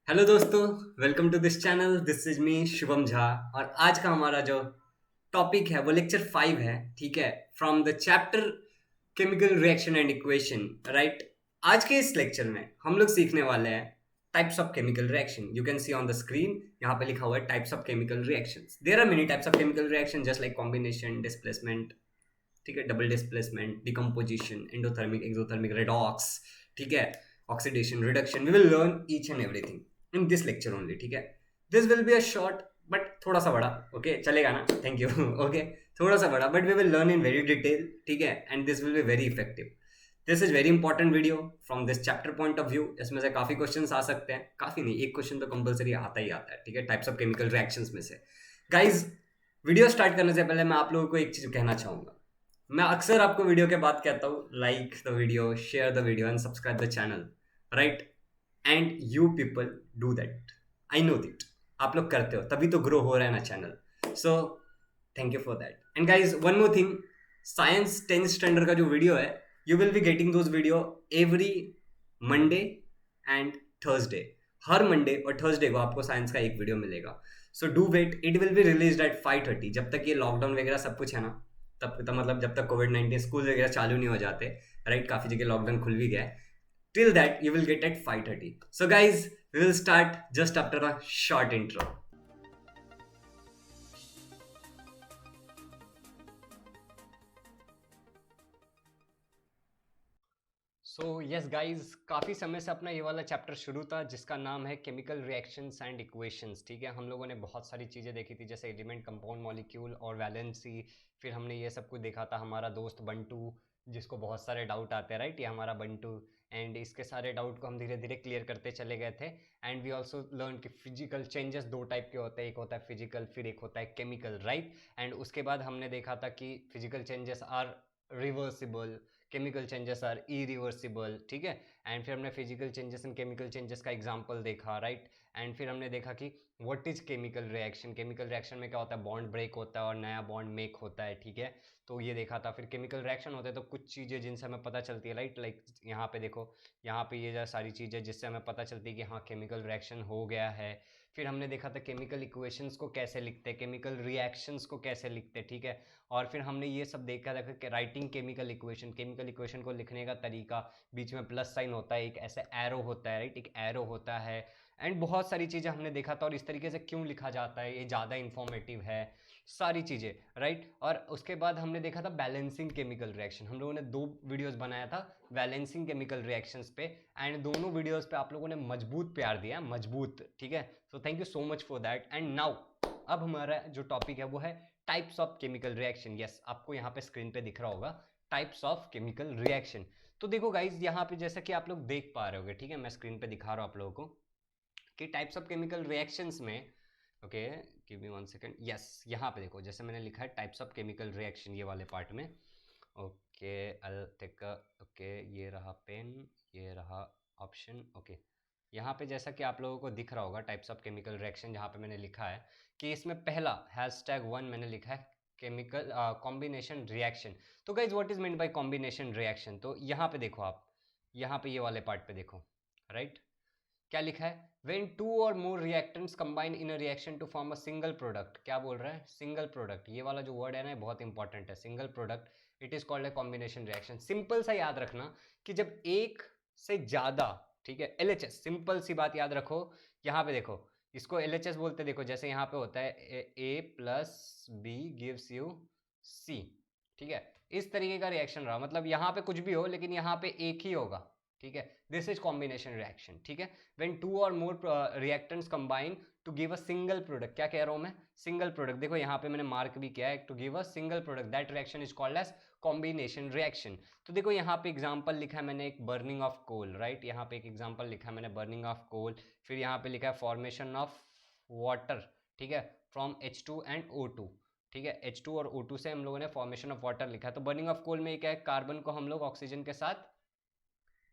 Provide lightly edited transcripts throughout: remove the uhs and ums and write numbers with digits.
Hello दोस्तों, welcome to this channel. This is me Shubham Jha. और आज का हमारा जो टॉपिक है वो लेक्चर 5 है। ठीक है, from the chapter chemical reaction and equation. Right. आज के इस लेक्चर में हम लोग सीखने वाले हैं types of chemical reaction. You can see on the screen, यहाँ पे लिखा हुआ है types of chemical reactions. There are many types of chemical reaction just like combination, displacement, ठीक है, double displacement, decomposition, endothermic, exothermic, redox, ठीक है, oxidation, reduction. We will learn each and everything in this lecture only. ठीक है, this will be a short but थोड़ा सा बड़ा। Okay, चलेगा ना? Thank you. ओके, थोड़ा सा बड़ा but we will learn in very detail. ठीक है, and this will be very effective. This is very important video from this chapter point of view. इसमें से काफी क्वेश्चंस आ सकते हैं, काफी नहीं, एक क्वेश्चन तो कंपलसरी आता ही आता है। ठीक है, टाइप्स ऑफ केमिकल रिएक्शंस में से। गाइज, वीडियो स्टार्ट करने से पहले मैं आप लोगों को एक चीज कहना चाहूंगा। मैं अक्सर आपको वीडियो के बाद कहता हूँ, like the video, share the video and subscribe the channel. Right, and you people do that. I know that आप लोग करते हो, तभी तो ग्रो हो रहा है ना channel. So thank you for that. And guys, one more thing, science 10th standard का जो वीडियो है, you will be getting those video every Monday and Thursday. हर मंडे और थर्सडे को आपको साइंस का एक वीडियो मिलेगा। So do wait, it will be release at 5:30। जब तक ये लॉकडाउन वगैरह सब कुछ है ना, तब तक मतलब जब तक कोविड-19 स्कूल वगैरह चालू नहीं हो जाते। राइट, काफी जगह लॉकडाउन खुल भी गया है। Till that, you will get at 5:30. So, guys, we will start just after a short intro. So yes guys, काफ़ी समय से अपना ये वाला चैप्टर शुरू था जिसका नाम है केमिकल रिएक्शंस एंड इक्वेशंस। ठीक है, हम लोगों ने बहुत सारी चीज़ें देखी थी जैसे एलिमेंट, कंपाउंड, मॉलिक्यूल और वैलेंसी। फिर हमने ये सब कुछ देखा था। हमारा दोस्त बंटू, जिसको बहुत सारे डाउट आते हैं, राइट, ये हमारा बंटू। एंड इसके सारे डाउट को हम धीरे धीरे क्लियर करते चले गए थे। एंड वी ऑल्सो लर्न कि फिजिकल चेंजेस दो टाइप के होते हैं, एक होता है फिजिकल, फिर एक होता है केमिकल, राइट। एंड उसके बाद हमने देखा था कि physical changes are reversible, chemical changes are irreversible. ठीक है, एंड फिर हमने physical changes and chemical changes का एग्जांपल देखा, राइट। एंड फिर हमने देखा कि what is chemical reaction. Chemical reaction में क्या होता है, बॉन्ड ब्रेक होता है और नया बॉन्ड मेक होता है। ठीक है, तो ये देखा था। फिर केमिकल रिएक्शन होते हैं तो कुछ चीज़ें जिनसे हमें पता चलती है, राइट, लाइक यहाँ पे देखो, यहाँ पे ये सारी चीज़ें जिससे हमें पता चलती है कि हाँ केमिकल रिएक्शन हो गया है। फिर हमने देखा था केमिकल इक्वेशंस को कैसे लिखते हैं, केमिकल रिएक्शंस को कैसे लिखते हैं। ठीक है, और फिर हमने ये सब देखा था कि writing chemical equation, chemical equation को लिखने का तरीका, बीच में प्लस साइन होता है, एक ऐसे एरो होता है, राइट, एक एरो होता है। एंड बहुत सारी चीज़ें हमने देखा था, और इस तरीके से क्यों लिखा जाता है, ये ज़्यादा इंफॉर्मेटिव है, सारी चीज़ें, राइट। और उसके बाद हमने देखा था बैलेंसिंग केमिकल रिएक्शन। हम लोगों ने दो वीडियोस बनाया था बैलेंसिंग केमिकल रिएक्शंस पे। एंड दोनों वीडियोस पे आप लोगों ने मजबूत प्यार दिया, मजबूत। ठीक है, सो thank you so much for that. And now अब हमारा जो टॉपिक है वो है types of chemical reaction. Yes, आपको यहाँ पे स्क्रीन पे दिख रहा होगा टाइप्स ऑफ केमिकल रिएक्शन। तो देखो गाइज, यहाँ पे जैसा कि आप लोग देख पा रहे होगे, ठीक है, मैं स्क्रीन पे दिखा रहा हूँ आप लोगों को कि टाइप्स ऑफ केमिकल रिएक्शंस में, okay, give me one second. Yes, यहाँ पे देखो जैसे मैंने लिखा है टाइप्स ऑफ केमिकल रिएक्शन, ये वाले पार्ट में। ओके, आई टेक, ओके, ये रहा पेन, ये रहा ऑप्शन। ओके, यहाँ पे जैसा कि आप लोगों को दिख रहा होगा टाइप्स ऑफ केमिकल रिएक्शन, जहाँ पे मैंने लिखा है कि इसमें पहला #1 मैंने लिखा है केमिकल कॉम्बिनेशन रिएक्शन। तो guys, what is mean bye combination reaction? तो यहाँ पे देखो आप, यहाँ पे ये वाले पार्ट पे देखो, राइट, क्या लिखा है, when two or more reactants combine in a reaction to form a single product। क्या बोल रहा है, सिंगल प्रोडक्ट। ये वाला जो वर्ड है ना, बहुत इंपॉर्टेंट है, single product, it is called a combination reaction. Simple सा याद रखना कि जब एक से ज्यादा, ठीक है, एलएचएस, सिंपल सी बात याद रखो। यहाँ पे देखो, इसको एलएचएस बोलते, देखो जैसे यहाँ पे होता है A+B गिव्स यू C। ठीक है, इस तरीके का रिएक्शन रहा, मतलब यहाँ पे कुछ भी हो लेकिन यहाँ पे एक ही होगा। ठीक है, दिस इज कॉम्बिनेशन रिएक्शन। ठीक है, when two or more reactants combine to give a single product। क्या कह रहा हूं मैं, सिंगल प्रोडक्ट। देखो यहाँ पे मैंने मार्क भी किया है, to give a single product, that reaction is called as combination reaction. तो देखो यहाँ पे एग्जांपल लिखा है मैंने, एक बर्निंग ऑफ कोल, राइट, यहाँ पे एक एग्जांपल लिखा है मैंने, बर्निंग ऑफ कोल। फिर यहाँ पे लिखा है फॉर्मेशन ऑफ वाटर, ठीक है, फ्रॉम H2 एंड O2। ठीक है, H2 और O2 से हम लोगों ने फॉर्मेशन ऑफ वाटर लिखा है। तो बर्निंग ऑफ कोल में क्या है, कार्बन को हम लोग ऑक्सीजन के साथ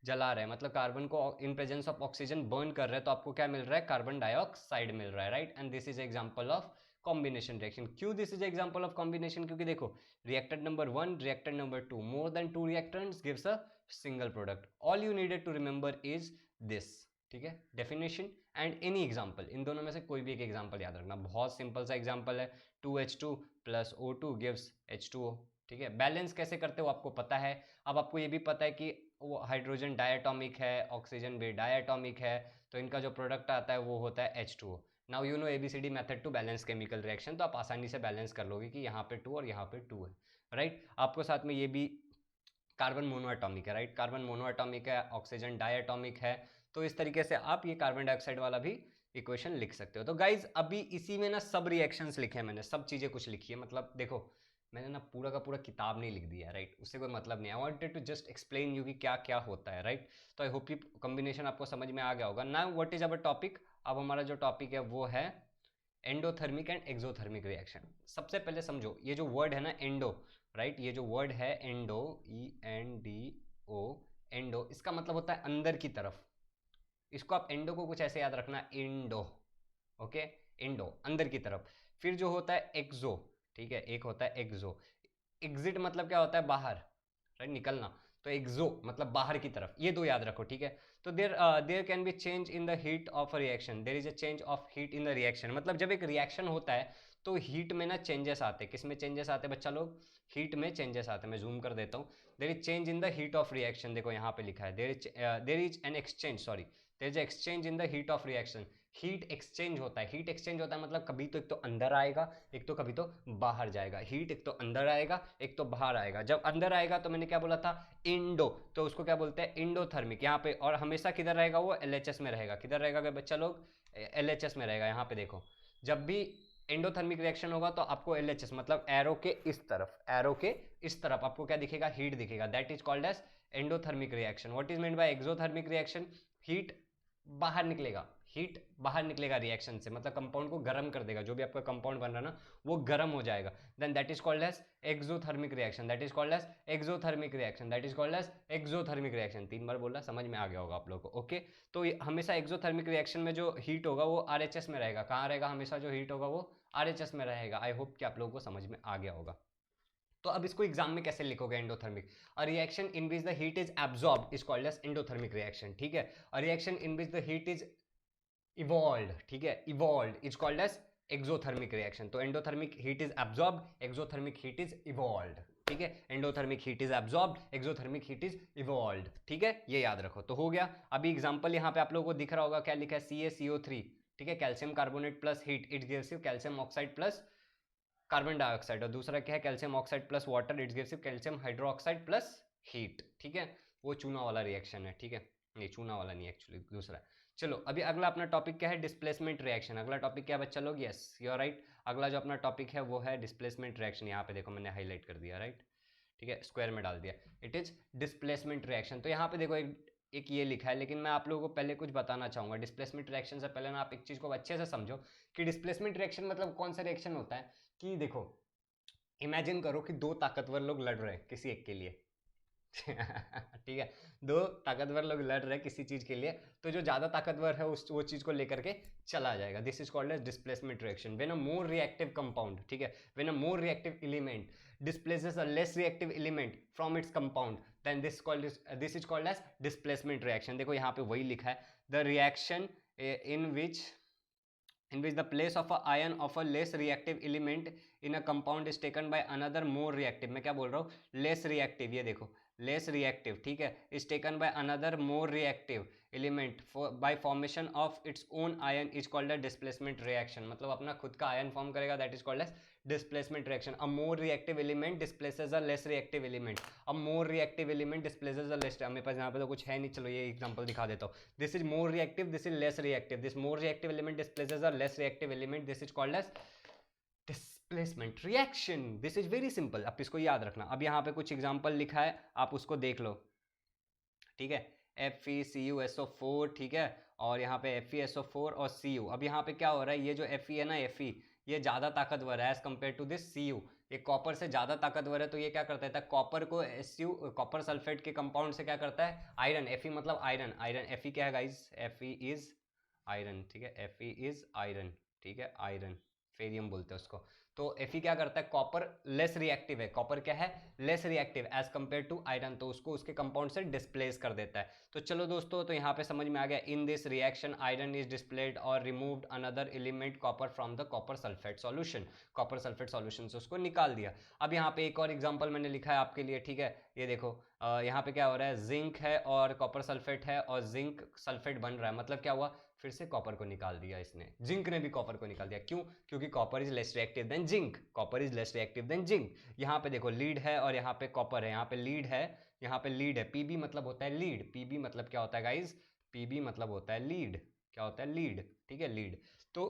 जला रहे हैं, मतलब कार्बन को in presence of oxygen burn कर रहे हैं, तो आपको क्या मिल रहा है, कार्बन डाइऑक्साइड मिल रहा है, right. And this is example of combination reaction. क्यों this is example of combination? क्योंकि देखो, reactor number 1, reactor number 2, more than 2 reactants gives a single product. All you needed to remember is this. ठीक है, definition and any example, इन दोनों में से कोई भी एक एग्जाम्पल याद रखना। बहुत सिंपल सा एग्जाम्पल है, 2H2 + O2 गिव्स H2O। ठीक है, बैलेंस कैसे करते हो आपको पता है। अब आपको ये भी पता है कि वो हाइड्रोजन डायटॉमिक है, ऑक्सीजन भी डायटॉमिक है, तो इनका जो प्रोडक्ट आता है वो होता है H2O। Now you know ABCD method to balance chemical reaction, तो आप आसानी से बैलेंस कर लोगे कि यहाँ पे 2 और यहाँ पे 2 है, राइट। आपको साथ में ये भी कार्बन मोनोएटॉमिक है, राइट, कार्बन मोनोएटॉमिक है, ऑक्सीजन डायटॉमिक है, तो इस तरीके से आप ये कार्बन डाइऑक्साइड वाला भी इक्वेशन लिख सकते हो। तो गाइज अभी इसी में ना सब रिएक्शंस लिखे हैं मैंने, सब चीजें कुछ लिखी है, मतलब देखो मैंने ना पूरा का पूरा किताब नहीं लिख दिया, राइट, उससे कोई मतलब नहीं। I wanted to just explain you कि क्या क्या होता है, राइट। तो आई होप ये कॉम्बिनेशन आपको समझ में आ गया होगा। Now what is our topic, अब हमारा जो टॉपिक है वो है एंडोथर्मिक एंड एक्सोथर्मिक रिएक्शन। सबसे पहले समझो ये जो वर्ड है ना एंडो, राइट, ये जो वर्ड है एंडो, ENDO, एंडो, इसका मतलब होता है अंदर की तरफ। इसको आप एंडो को कुछ ऐसे याद रखना, इंडो, ओके, इंडो अंदर की तरफ। फिर जो होता है एक्सो, ठीक है, एक होता है एक्सो। एग्जिट मतलब क्या होता है, बाहर, राइट, निकलना। तो एक्सो मतलब बाहर की तरफ, ये दो याद रखो, ठीक है। तो there can be change in the heat of a reaction, there is a change of heat in the reaction. मतलब जब एक रिएक्शन होता है तो हीट में ना चेंजेस आते हैं। किस में चेंजेस आते हैं बच्चा लोग, हीट में चेंजेस आते हैं। मैं जूम कर देता हूँ, there is change in the heat of reaction, देखो यहाँ पे लिखा है there is an exchange, sorry, there is exchange in the heat of reaction. Heat exchange होता है, हीट एक्सचेंज होता है मतलब कभी तो एक तो अंदर आएगा, एक तो कभी तो बाहर जाएगा। हीट एक तो अंदर आएगा, एक तो बाहर आएगा। जब अंदर आएगा तो मैंने क्या बोला था, इंडो, तो उसको क्या बोलते हैं, इंडोथर्मिक। यहाँ पे और हमेशा किधर रहेगा वो, LHS में रहेगा। किधर रहेगा बच्चा लोग, LHS में रहेगा। यहाँ पे देखो, जब भी एंडोथर्मिक रिएक्शन होगा तो आपको LHS मतलब एरो के इस तरफ, एरो के इस तरफ आपको क्या दिखेगा, हीट दिखेगा। That is called as endothermic reaction. What is meant by exothermic reaction, heat बाहर निकलेगा, हीट बाहर निकलेगा रिएक्शन से, मतलब कंपाउंड को गर्म कर देगा। जो भी आपका कंपाउंड बन रहा है ना वो गर्म हो जाएगा। Then that is called as exothermic reaction, that is called as exothermic reaction, that is called as exothermic reaction. 3 बार बोला, समझ में आ गया होगा आप लोगों को, ओके। तो हमेशा एक्सोथर्मिक रिएक्शन में जो हीट होगा वो RHS में रहेगा। कहाँ रहेगा, हमेशा जो हीट होगा वो RHS में रहेगा। आई होप कि आप लोगों को समझ में आ गया होगा। तो अब इसको एग्जाम में कैसे लिखोगे, endothermic, a reaction in which the heat is absorbed is called as endothermic reaction, ठीक है। A reaction in which the heat is evolve, ठीक है, evolve is called as exothermic reaction. तो endothermic heat is absorb, exothermic heat is evolve, ठीक है। Endothermic heat is absorb, exothermic heat is evolve, ठीक है, ये याद रखो। तो हो गया। अभी एग्जांपल यहाँ पे आप लोगों को दिख रहा होगा, क्या लिखा है, CaCO3, ठीक है, calcium carbonate plus heat, it gives you calcium oxide plus carbon dioxide. और दूसरा क्या है, calcium oxide plus water, it gives you calcium hydroxide plus heat, ठीक है। वो चूना वाला रिएक्शन है, ठीक है, नहीं चूना वाला नहीं, एक्चुअली दूसरा। चलो अभी अगला अपना टॉपिक क्या है, डिस्प्लेसमेंट रिएक्शन। अगला टॉपिक क्या है बच्चा लोग, यस यू आर राइट। अगला जो अपना टॉपिक है वो है डिस्प्लेसमेंट रिएक्शन। यहाँ पे देखो मैंने हाईलाइट कर दिया, राइट, ठीक है, स्क्वायर में डाल दिया, इट इज डिस्प्लेसमेंट रिएक्शन। तो यहाँ पे देखो एक ये लिखा है, लेकिन मैं आप लोगों को पहले कुछ बताना चाहूंगा। डिस्प्लेसमेंट रिएक्शन से पहले ना आप एक चीज को अच्छे से समझो कि डिस्प्लेसमेंट रिएक्शन मतलब कौन सा रिएक्शन होता है। कि देखो इमेजिन करो कि दो ताकतवर लोग लड़ रहे हैं किसी एक के लिए ठीक है, दो ताकतवर लोग लड़ रहे हैं किसी चीज के लिए, तो जो ज्यादा ताकतवर है उस वो चीज को लेकर के चला जाएगा। This is called as displacement reaction. When a more reactive compound, ठीक है, when a more reactive element displaces a less reactive element from its compound, then this is called as displacement reaction. देखो यहाँ पे वही लिखा है, the reaction in which the place of a ion of a less reactive element in a compound is taken by another more reactive, मैं क्या बोल रहा हूँ, less reactive, ये देखो less reactive, ठीक है, is taken by another more reactive element by formation of its own ion is called a displacement reaction। मतलब अपना खुद का आयन फॉर्म करेगा, that is called as displacement reaction। a more reactive element displaces a less reactive element, a more reactive element displaces a less, मेरे पास यहाँ पे तो कुछ है नहीं, चलो ये एग्जांपल दिखा देता हूँ। this is more reactive, this is less reactive, this more reactive element displaces a less reactive element, this is called as displacement reaction. This is very simple, आप इसको याद रखना। अब यहाँ पे कुछ एग्जांपल लिखा है, आप उसको देख लो, ठीक है, FeCuSO4, ठीक है, और यहाँ पे FeSO4 और Cu। अब यहाँ पे क्या हो रहा है, ये जो Fe है ना, Fe ये ज़्यादा ताकतवर है as compare to this Cu। ये कॉपर से ज़्यादा ताकतवर है, तो ये क्या करता है, कॉपर को कॉपर सल्फेट के कंपाउंड से क्या करता है, आयरन, Fe मतलब आयरन, आयरन Fe क्या है गाइज, Fe इज आयरन, ठीक है, Fe इज आयरन, ठीक है, आयरन फेरियम बोलते हैं उसको। तो Fe क्या करता है, कॉपर लेस रिएक्टिव है, कॉपर क्या है, less reactive as compare to iron, तो उसको उसके कंपाउंड से डिस्प्लेस कर देता है। तो चलो दोस्तों, तो यहाँ पे समझ में आ गया, in this reaction iron is displaced और removed another element copper from the copper sulphate solution, copper sulphate solution से उसको निकाल दिया। अब यहाँ पे एक और एग्जांपल मैंने लिखा है आपके लिए, ठीक है, ये देखो यहाँ पे क्या हो रहा है, जिंक है और कॉपर सल्फेट है और जिंक सल्फेट बन रहा है, मतलब क्या हुआ, फिर से कॉपर को निकाल दिया इसने, जिंक ने भी कॉपर को निकाल दिया, क्यों, क्योंकि copper is less reactive than zinc, copper is less reactive than zinc. यहाँ पे देखो लीड है और यहाँ पे कॉपर है, यहाँ पे लीड है, यहाँ पे लीड है, पीबी मतलब होता है लीड, पीबी मतलब क्या होता है गाइज, पीबी मतलब होता है लीड, क्या होता है, लीड, ठीक है, लीड। तो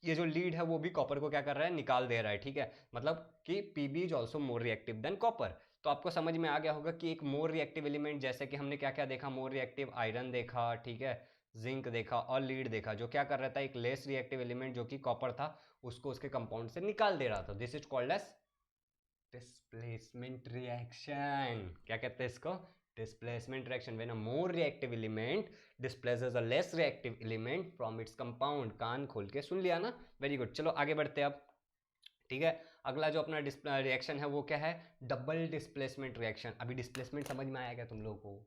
ये जो लीड है वो भी कॉपर को क्या कर रहा है, निकाल दे रहा है, ठीक है, मतलब कि PB is also more reactive than copper. तो आपको समझ में आ गया होगा कि एक मोर रिएक्टिव एलिमेंट, जैसे कि हमने क्या क्या देखा, मोर रिएक्टिव आयरन देखा, ठीक है, जिंक देखा और लीड देखा, जो क्या कर रहा था, एक लेस रिएक्टिव एलिमेंट जो कि कॉपर था उसको उसके कंपाउंड से निकाल दे रहा था। This is called as displacement reaction. क्या कहते हैं इसको, displacement reaction, when a more reactive element displaces a less reactive element from its compound. कान खोल के सुन लिया ना, वेरी गुड। चलो आगे बढ़ते हैं अब, ठीक है। अगला जो अपना रिएक्शन है वो क्या है, डबल डिस्प्लेसमेंट रिएक्शन। अभी डिस्प्लेसमेंट समझ में आया क्या तुम लोगों को,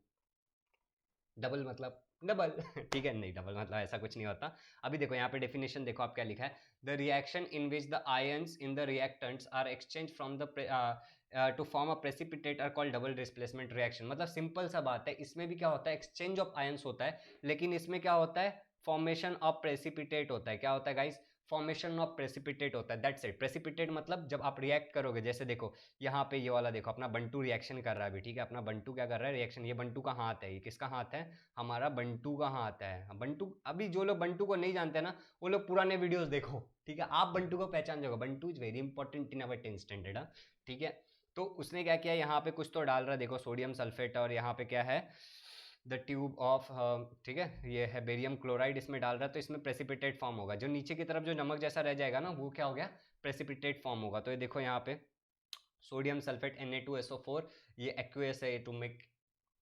डबल मतलब डबल ठीक है, नहीं डबल मतलब ऐसा कुछ नहीं होता। अभी देखो यहाँ पे डेफिनेशन देखो, आप क्या लिखा है, the reaction in which the ions in the reactants are exchange from the to form a precipitate are called double displacement reaction. मतलब सिंपल सा बात है, इसमें भी क्या होता है, एक्सचेंज ऑफ आयंस होता है, लेकिन इसमें क्या होता है, फॉर्मेशन ऑफ प्रेसिपिटेट होता है। क्या होता है गाइस, फॉर्मेशन ऑफ प्रेसिपिटेट होता है, दैट्स इट। प्रेसिपिटेट मतलब जब आप रिएक्ट करोगे, जैसे देखो यहाँ पे ये वाला देखो, अपना बंटू रिएक्शन कर रहा है अभी, ठीक है, अपना बंटू क्या कर रहा है, रिएक्शन, ये बंटू का हाथ है, ये किसका हाथ है, हमारा बंटू का हाथ है। बंटू, अभी जो लोग बंटू को नहीं जानते ना, वो लोग पुराने वीडियोस देखो, ठीक है, आप बंटू को पहचान जाओगे, Bantu is very important in our 10th standard, ठीक है। तो उसने क्या किया, यहाँ पे कुछ तो डाल रहा है, देखो सोडियम सल्फेट, और यहाँ पे क्या है, द ट्यूब ऑफ, ठीक है, ये है बेरियम क्लोराइड, इसमें डाल रहा है, तो इसमें प्रेसिपिटेट फॉर्म होगा, जो नीचे की तरफ जो नमक जैसा रह जाएगा ना, वो क्या हो गया, प्रेसिपिटेट फॉर्म होगा। तो ये देखो यहाँ पे सोडियम सल्फेट Na2SO4, ये एक्वेस है, to make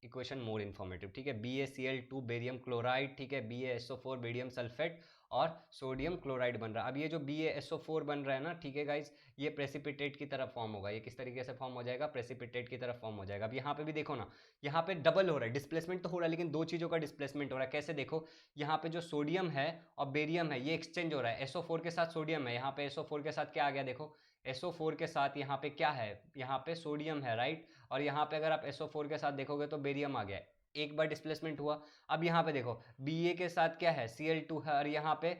equation more informative, ठीक है, BaCl2 बेरियम क्लोराइड, ठीक है, BaSO4 बेरियम सल्फेट और सोडियम क्लोराइड बन रहा है। अब ये जो BaSO4 बन रहा है ना, ठीक है गाइज, ये प्रेसिपिटेट की तरफ फॉर्म होगा, ये किस तरीके से फॉर्म हो जाएगा, प्रेसिपिटेट की तरफ फॉर्म हो जाएगा। अब यहाँ पे भी देखो ना, यहाँ पे डबल हो रहा है, डिस्प्लेसमेंट तो हो रहा है, लेकिन दो चीज़ों का डिस्प्लेसमेंट हो रहा है। कैसे, देखो यहाँ पे जो सोडियम है और बेरियम है, ये एक्सचेंज हो रहा है, SO4 के साथ सोडियम है, यहाँ पे SO4 के साथ क्या आ गया, देखो SO4 के साथ यहाँ पे क्या है, यहाँ पे सोडियम है, राइट, और यहाँ पे अगर आप SO4 के साथ देखोगे तो बेरियम आ गया, एक बार डिस्प्लेसमेंट हुआ। अब यहाँ पे देखो Ba के साथ क्या है, Cl2 है, और यहाँ पे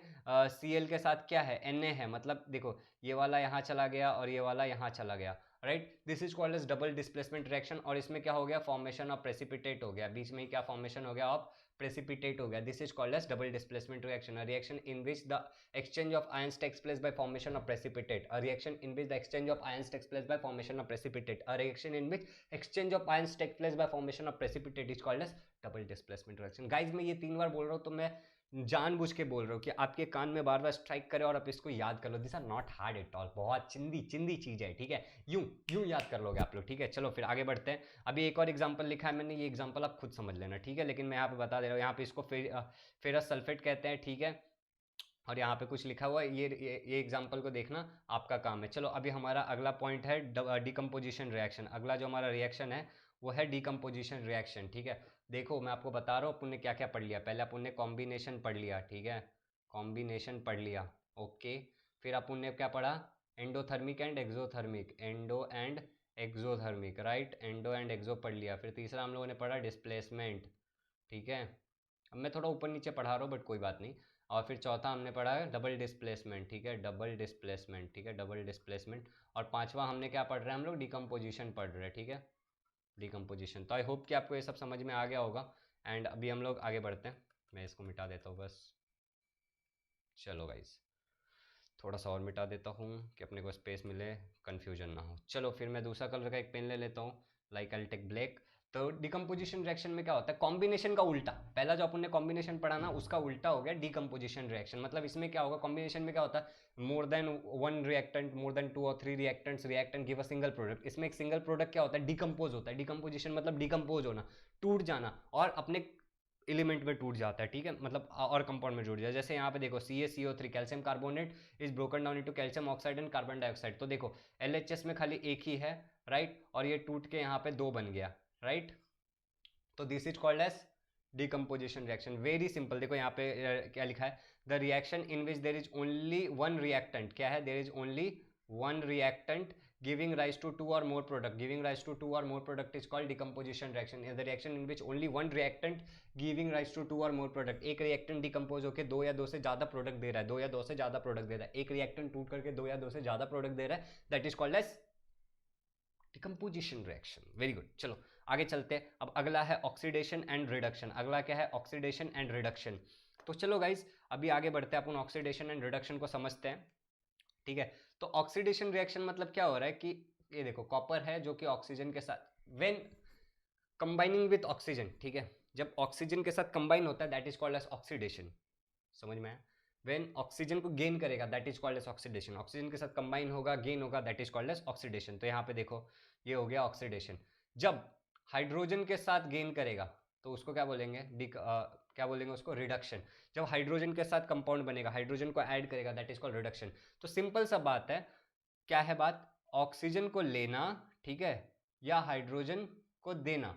Cl के साथ क्या है, Na है, मतलब देखो ये वाला यहाँ चला गया और ये वाला यहाँ चला गया, right, this is called as double displacement reaction. और इसमें क्या हो गया, फॉर्मेशन ऑफ प्रेसिपिटेट हो गया, बीच में ही क्या फॉर्मेशन हो गया, ऑफ precipitate हो गया। This is called as double displacement reaction, a reaction in which the exchange of ions takes place by formation of precipitate, a reaction in which the exchange of ions takes place by formation of precipitate, a reaction in which exchange of ions takes place by formation of precipitate is called as double displacement reaction। Guys मैं ये 3 बार बोल रहा हूँ, तो मैं जानबूझ के बोल रहा हूँ कि आपके कान में बार बार स्ट्राइक करे और आप इसको याद कर लो। This are not hard at all, बहुत चिंदी चिंदी चीज है, ठीक है, यूं यूं याद कर लोगे आप लोग, ठीक है। चलो फिर आगे बढ़ते हैं। अभी एक और एग्जांपल लिखा है मैंने, ये एग्जांपल आप खुद समझ लेना, ठीक है, लेकिन मैं यहाँ पे बता दे रहा हूँ, यहाँ पे इसको फेरस सल्फेट कहते हैं, ठीक है, और यहाँ पे कुछ लिखा हुआ है, ये एग्जांपल को देखना आपका काम है। चलो अभी हमारा अगला पॉइंट है डिकम्पोजिशन रिएक्शन। अगला जो हमारा रिएक्शन है वो है डिकम्पोजिशन रिएक्शन, ठीक है। देखो मैं आपको बता रहा हूँ अपन ने क्या क्या पढ़ लिया। पहले अपन ने कॉम्बिनेशन पढ़ लिया, ठीक है, कॉम्बिनेशन पढ़ लिया, ओके। फिर अपन ने क्या पढ़ा, endothermic and exothermic, endo and exothermic, right, endo and exo पढ़ लिया। फिर तीसरा हम लोगों ने पढ़ा डिस्प्लेसमेंट, ठीक है, अब मैं थोड़ा ऊपर नीचे पढ़ा रहा हूँ बट कोई बात नहीं। और फिर चौथा हमने पढ़ा है डबल डिस्प्लेसमेंट, ठीक है, डबल डिस्प्लेसमेंट, ठीक है, डबल डिस्प्लेसमेंट। और पांचवा हमने क्या पढ़ रहे हैं, हम लोग डिकम्पोजिशन पढ़ रहे हैं, ठीक है, डिकम्पोजिशन। तो आई होप कि आपको ये सब समझ में आ गया होगा। एंड अभी हम लोग आगे बढ़ते हैं, मैं इसको मिटा देता हूँ बस, चलो गाइस थोड़ा सा और मिटा देता हूँ कि अपने को स्पेस मिले, कन्फ्यूजन ना हो। चलो फिर मैं दूसरा कलर का एक पेन ले लेता हूँ, लाइक आई टेक ब्लैक। तो डिकम्पोजिशन रिएक्शन में क्या होता है, कॉम्बिनेशन का उल्टा। पहला जो अपन ने कॉम्बिनेशन पढ़ा ना, उसका उल्टा हो गया डिकम्पोजिशन रिएक्शन। मतलब इसमें क्या होगा, कॉम्बिनेशन में क्या होता है, मोर देन वन रिएक्टेंट, मोर देन 2 और 3 reactants react and give a single product. इसमें एक सिंगल प्रोडक्ट क्या होता है, डिकम्पोज होता है। डिकम्पोजिशन मतलब डिकम्पोज होना, टूट जाना, और अपने एलिमेंट में टूट जाता है, ठीक है, मतलब और कंपाउंड में जुड़ जाए। जैसे यहाँ पे देखो CaCO3 calcium carbonate is broken down into calcium oxide and carbon dioxide. तो देखो LHS में खाली एक ही है, राइट, और ये टूट के यहाँ पे 2 बन गया, राइट। तो this is called as decomposition reaction. Very simple, देखो यहाँ पे क्या लिखा है, the reaction in which there is only one reactant, क्या है, there is only one reactant giving rise to 2 or more product, giving rise to 2 or more product is called decomposition reaction. The reaction in which only one reactant giving rise to 2 or more product, एक reactant decompose होकर 2 या 2 से ज्यादा product दे रहा है, 2 या 2 से ज्यादा प्रोडक्ट दे रहा है, एक रिएक्टेंट टूट करके 2 या 2 से ज्यादा प्रोडक्ट दे रहा है, that is called as decomposition reaction. Very good, चलो आगे चलते हैं। अब अगला है ऑक्सीडेशन एंड रिडक्शन। अगला क्या है, ऑक्सीडेशन एंड रिडक्शन। तो चलो गाइज अभी आगे बढ़ते हैं, अपन ऑक्सीडेशन एंड रिडक्शन को समझते हैं, ठीक है। तो ऑक्सीडेशन रिएक्शन मतलब क्या हो रहा है कि ये देखो कॉपर है जो कि ऑक्सीजन के साथ व्हेन कंबाइनिंग विद ऑक्सीजन, ठीक है, जब ऑक्सीजन के साथ कंबाइन होता है that is called as oxidation. समझ में आया? व्हेन ऑक्सीजन को गेन करेगा that is called as oxidation. Oxygen के साथ कंबाइन होगा, गेन होगा, that is called as oxidation. तो यहाँ पे देखो ये हो गया ऑक्सीडेशन। जब हाइड्रोजन के साथ गेन करेगा तो उसको क्या बोलेंगे, क्या बोलेंगे उसको, रिडक्शन। जब हाइड्रोजन के साथ कंपाउंड बनेगा, हाइड्रोजन को ऐड करेगा, दैट इज कॉल्ड रिडक्शन। तो सिंपल सा बात है, क्या है बात, ऑक्सीजन को लेना, ठीक है, या हाइड्रोजन को देना,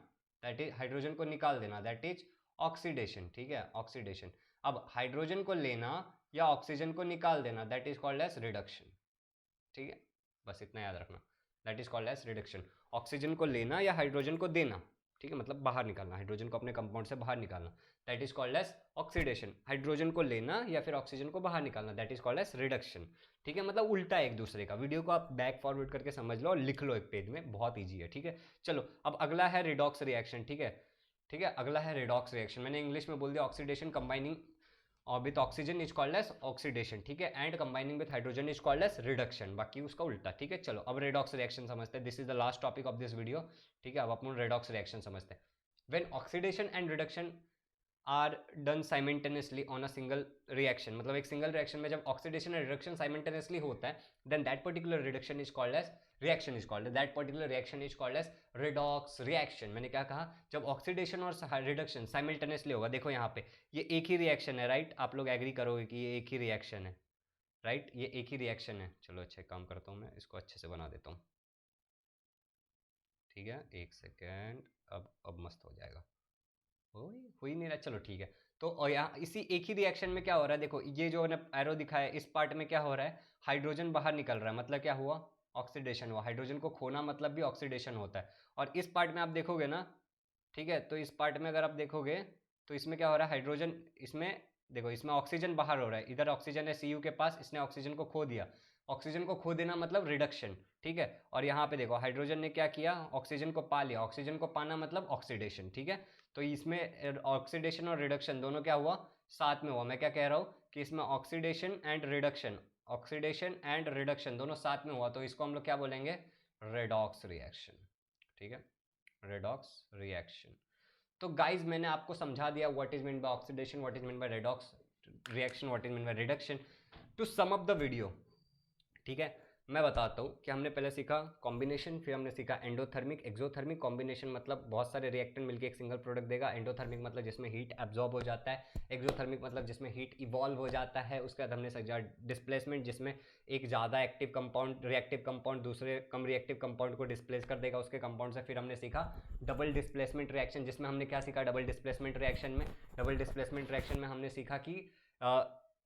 दैट इज हाइड्रोजन को निकाल देना, दैट इज ऑक्सीडेशन, ठीक है, ऑक्सीडेशन। अब हाइड्रोजन को लेना या ऑक्सीजन को निकाल देना, that is called as reduction, ठीक है, बस इतना याद रखना, that is called as reduction. Oxygen को लेना या हाइड्रोजन को देना, ठीक है, मतलब बाहर निकालना, हाइड्रोजन को अपने कंपाउंड से बाहर निकालना, that is called as oxidation. Hydrogen को लेना या फिर ऑक्सीजन को बाहर निकालना, that is called as reduction, ठीक है, मतलब उल्टा एक दूसरे का। वीडियो को आप बैक फॉरवर्ड करके समझ लो और लिख लो एक पेज में, बहुत ईजी है, ठीक है। चलो अब अगला है रिडॉक्स रिएक्शन, ठीक है, ठीक है, अगला है रिडॉक्स रिएक्शन। मैंने इंग्लिश में बोल दिया oxidation combining with oxygen is called as oxidation, ठीक है, and combining with hydrogen is called as reduction, बाकी उसका उल्टा, ठीक है। चलो अब रेडॉक्स रिएक्शन समझते हैं, this is the last topic of this video, ठीक है। अब अपन रेडॉक्स रिएक्शन समझते हैं। When oxidation and reduction are done simultaneously on a single reaction, मतलब एक सिंगल रिएक्शन में जब ऑक्सीडेशन एंड रिडक्शन साइमल्टेनियसली होता है, then that particular reduction is called as reaction is called, that particular reaction is called as redox reaction. मैंने क्या कहा, जब ऑक्सीडेशन और रिडक्शन साइमल्टेनियसली होगा, देखो यहाँ पे ये एक ही रिएक्शन है, राइट, आप लोग एग्री करोगे कि ये एक ही रिएक्शन है, राइट, ये एक ही रिएक्शन है। चलो अच्छा काम करता हूँ, मैं इसको अच्छे से बना देता हूँ, ठीक है, एक सेकेंड, अब मस्त हो जाएगा, हो ही नहीं रहा, चलो ठीक है। तो और यहाँ इसी एक ही रिएक्शन में क्या हो रहा है, देखो ये जो एरो दिखाया है, इस पार्ट में क्या हो रहा है, हाइड्रोजन बाहर निकल रहा है, मतलब क्या हुआ, ऑक्सीडेशन हुआ। हाइड्रोजन को खोना मतलब भी ऑक्सीडेशन होता है। और इस पार्ट में आप देखोगे ना, ठीक है, तो इस पार्ट में अगर आप देखोगे तो इसमें क्या हो रहा है, हाइड्रोजन, इसमें देखो इसमें ऑक्सीजन बाहर हो रहा है, इधर ऑक्सीजन है Cu के पास, इसने ऑक्सीजन को खो दिया। ऑक्सीजन को खो देना मतलब रिडक्शन, ठीक है। और यहाँ पे देखो हाइड्रोजन ने क्या किया, ऑक्सीजन को पा लिया, ऑक्सीजन को पाना मतलब ऑक्सीडेशन, ठीक है। तो इसमें ऑक्सीडेशन और रिडक्शन दोनों क्या हुआ, साथ में हुआ। मैं क्या कह रहा हूँ कि इसमें oxidation and reduction, oxidation and reduction दोनों साथ में हुआ, तो इसको हम लोग क्या बोलेंगे, रेडॉक्स रिएक्शन, ठीक है, रेडॉक्स रिएक्शन। तो गाइज मैंने आपको समझा दिया what is mean by oxidation, what is mean by redox reaction, what is mean by reduction. To sum up the video, ठीक है, मैं बताता हूँ कि हमने पहले सीखा कॉम्बिनेशन, फिर हमने सीखा एंडोथर्मिक, एक्सोथर्मिक। कॉम्बिनेशन मतलब बहुत सारे रिएक्टेंट मिलकर एक सिंगल प्रोडक्ट देगा। एंडोथर्मिक मतलब जिसमें हीट एब्जॉर्ब हो जाता है। एक्सोथर्मिक मतलब जिसमें हीट इवॉल्व हो जाता है। उसके बाद हमने समझा डिस्प्लेसमेंट, जिसमें एक ज़्यादा एक्टिव कंपाउंड, रिएक्टिव कंपाउंड दूसरे कम रिएक्टिव कंपाउंड को डिस्प्लेस कर देगा उसके कंपाउंड से। फिर हमने सीखा डबल डिस्प्लेसमेंट रिएक्शन, जिसमें हमने क्या सीखा, डबल डिस्प्लेसमेंट रिएक्शन में हमने सीखा कि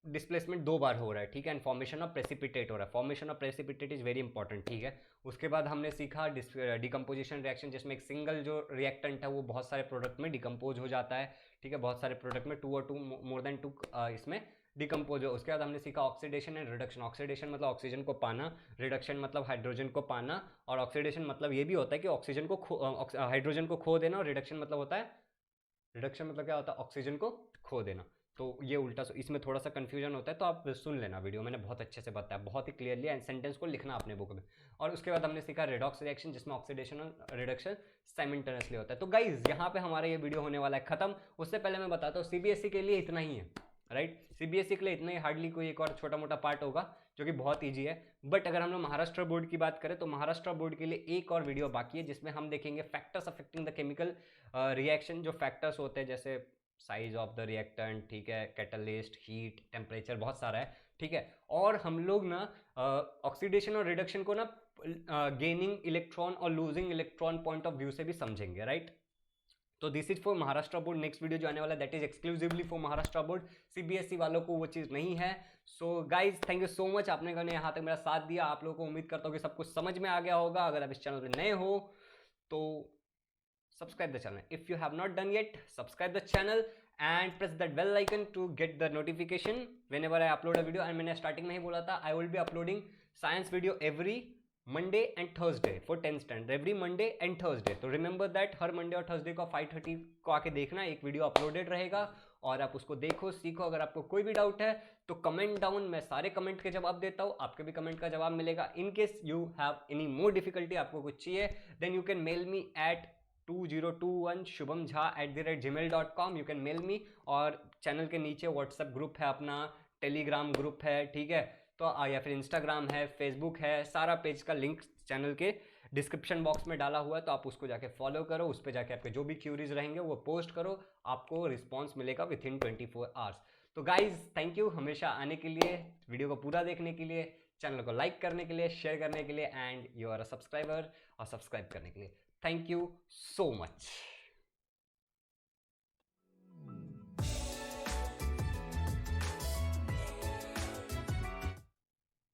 डिस्प्लेसमेंट 2 बार हो रहा है, ठीक है, एंड फॉर्मेशन ऑफ प्रेसिपिटेट हो रहा है। Formation of precipitate is very important, ठीक है। उसके बाद हमने सीखा डिकम्पोजिशन रिएक्शन, जिसमें एक सिंगल जो रिएक्टेंट है वो बहुत सारे प्रोडक्ट में डिकम्पोज हो जाता है, ठीक है, बहुत सारे प्रोडक्ट में 2 और 2 मोर देन 2 इसमें डिकम्पोज हो। उसके बाद हमने सीखा ऑक्सीडेशन एंड रिडक्शन। ऑक्सीडेशन मतलब ऑक्सीजन को पाना, रिडक्शन मतलब हाइड्रोजन को पाना। और ऑक्सीडेशन मतलब ये भी होता है कि ऑक्सीजन को हाइड्रोजन को खो देना, और रिडक्शन मतलब होता है, रिडक्शन मतलब क्या होता है, ऑक्सीजन को खो देना। तो ये उल्टा, इसमें थोड़ा सा कंफ्यूजन होता है, तो आप सुन लेना वीडियो, मैंने बहुत अच्छे से बताया, बहुत ही क्लियरली, एंड सेंटेंस को लिखना अपने बुक में। और उसके बाद हमने सीखा रेडॉक्स रिएक्शन, जिसमें ऑक्सीडेशन और रिडक्शन साइमल्टेनियसली होता है। तो गाइज यहाँ पे हमारा ये वीडियो होने वाला है खत्म। उससे पहले मैं बताता हूँ CBSE के लिए इतना ही है, राइट, CBSE के लिए इतना ही, हार्डली कोई एक और छोटा मोटा पार्ट होगा जो कि बहुत ईजी है। बट अगर हम लोग महाराष्ट्र बोर्ड की बात करें तो महाराष्ट्र बोर्ड के लिए एक और वीडियो बाकी है, जिसमें हम देखेंगे factors affecting the chemical reaction. जो फैक्टर्स होते हैं जैसे साइज ऑफ द रिएक्टेंट, ठीक है, कैटलिस्ट, हीट, टेम्परेचर, बहुत सारा है, ठीक है। और हम लोग ना ऑक्सीडेशन और रिडक्शन को ना गेनिंग इलेक्ट्रॉन और losing electron point of view से भी समझेंगे, राइट। तो this is for Maharashtra board. Next video जो आने वाला that is exclusively for Maharashtra board. CBSE वालों को वो चीज़ नहीं है। So guys thank you so much, आपने यहाँ तक मेरा साथ दिया। आप लोगों को उम्मीद करता हूँ कि सब कुछ समझ में आ गया होगा। अगर आप इस चैनल पर नए हो तो subscribe the channel. If you have not done yet, subscribe the channel and press that bell icon to get the notification whenever I upload a video. And मैंने स्टार्टिंग में ही बोला था I will be uploading science video every Monday and Thursday for 10th standard, every Monday and Thursday. तो remember that her Monday और Thursday को 5:30 को आके देखना, एक वीडियो अपलोडेड रहेगा और आप उसको देखो, सीखो। अगर आपको कोई भी डाउट है तो कमेंट डाउन, मैं सारे कमेंट के जवाब देता हूँ, आपके भी कमेंट का जवाब मिलेगा। In case you have any more difficulty, आपको कुछ चाहिए, then you can mail me at 2021 shubhamjha@gmail.com। You can mail me. और चैनल के नीचे व्हाट्सएप ग्रुप है अपना, टेलीग्राम ग्रुप है, ठीक है, तो या फिर इंस्टाग्राम है, फेसबुक है, सारा पेज का लिंक चैनल के डिस्क्रिप्शन बॉक्स में डाला हुआ है, तो आप उसको जाके फॉलो करो। उस पर जाके आपके जो भी क्यूरीज रहेंगे वो पोस्ट करो, आपको रिस्पॉन्स मिलेगा विद इन 24 आवर्स। तो गाइज थैंक यू हमेशा आने के लिए, वीडियो को पूरा देखने के लिए, चैनल को लाइक करने के लिए, शेयर करने के लिए, and you are a subscriber और सब्सक्राइब करने के लिए। Thank you so much.